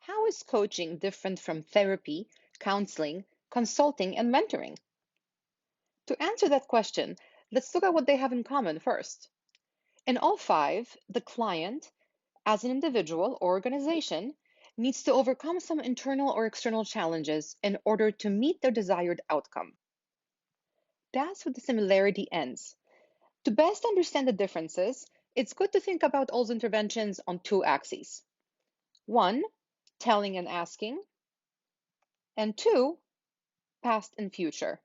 How is coaching different from therapy, counseling, consulting, and mentoring? To answer that question, let's look at what they have in common first. In all five, the client, as an individual or organization, needs to overcome some internal or external challenges in order to meet their desired outcome. That's where the similarity ends. To best understand the differences, it's good to think about all interventions on two axes. One, telling and asking, and two, past and future.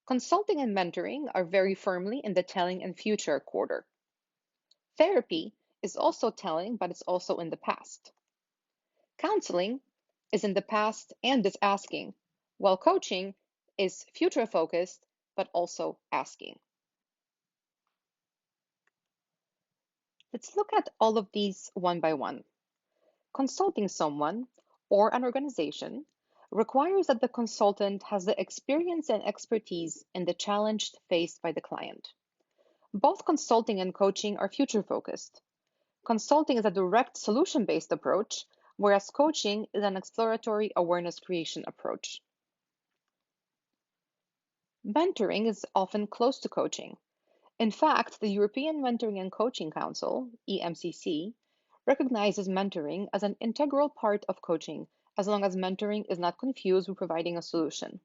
Consulting and mentoring are very firmly in the telling and future quarter. Therapy is also telling, but it's also in the past. Counseling is in the past and is asking, while coaching is future focused, but also asking. Let's look at all of these one by one. Consulting someone or an organization requires that the consultant has the experience and expertise in the challenge faced by the client. Both consulting and coaching are future focused. Consulting is a direct solution based approach, whereas coaching is an exploratory awareness creation approach. Mentoring is often close to coaching. In fact, the European Mentoring and Coaching Council, EMCC, recognizes mentoring as an integral part of coaching as long as mentoring is not confused with providing a solution.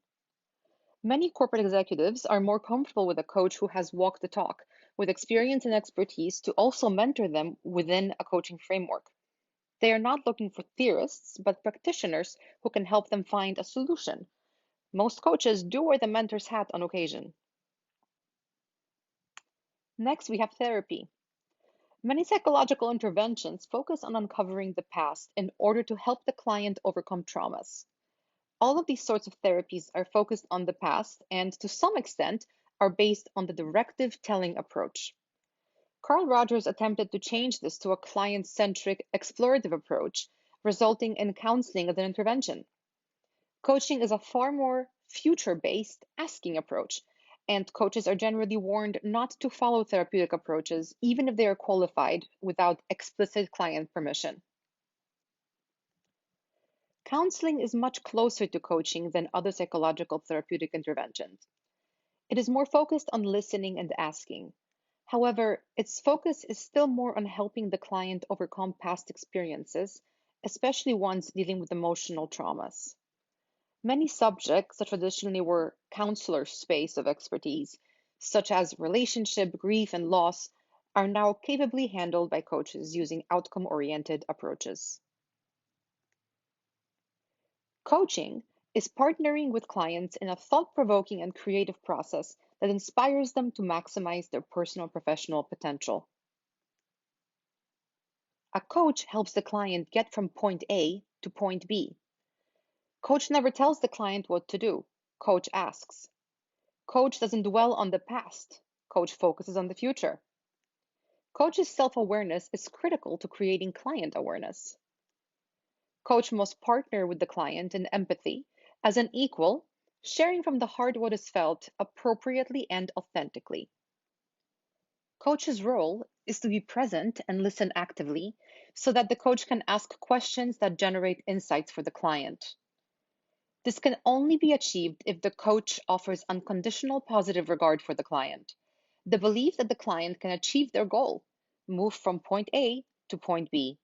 Many corporate executives are more comfortable with a coach who has walked the talk, with experience and expertise to also mentor them within a coaching framework. They are not looking for theorists, but practitioners who can help them find a solution. Most coaches do wear the mentor's hat on occasion. Next, we have therapy. Many psychological interventions focus on uncovering the past in order to help the client overcome traumas. All of these sorts of therapies are focused on the past and, to some extent, are based on the directive telling approach. Carl Rogers attempted to change this to a client centric, explorative approach, resulting in counseling as an intervention. Coaching is a far more future based, asking approach, and coaches are generally warned not to follow therapeutic approaches, even if they are qualified without explicit client permission. Counseling is much closer to coaching than other psychological therapeutic interventions. It is more focused on listening and asking. However, its focus is still more on helping the client overcome past experiences, especially ones dealing with emotional traumas. Many subjects that traditionally were counselors' space of expertise, such as relationship, grief, and loss, are now capably handled by coaches using outcome oriented approaches. Coaching is partnering with clients in a thought provoking and creative process that inspires them to maximize their personal and professional potential. A coach helps the client get from point A to point B. Coach never tells the client what to do. Coach asks. Coach doesn't dwell on the past. Coach focuses on the future. Coach's self-awareness is critical to creating client awareness. Coach must partner with the client in empathy as an equal, sharing from the heart what is felt appropriately and authentically. Coach's role is to be present and listen actively so that the coach can ask questions that generate insights for the client. This can only be achieved if the coach offers unconditional positive regard for the client, the belief that the client can achieve their goal, move from point A to point B.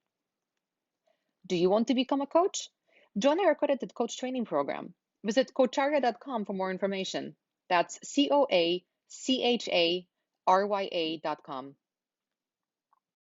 Do you want to become a coach? Join our accredited coach training program. Visit coacharya.com for more information. That's COACHARYA.com.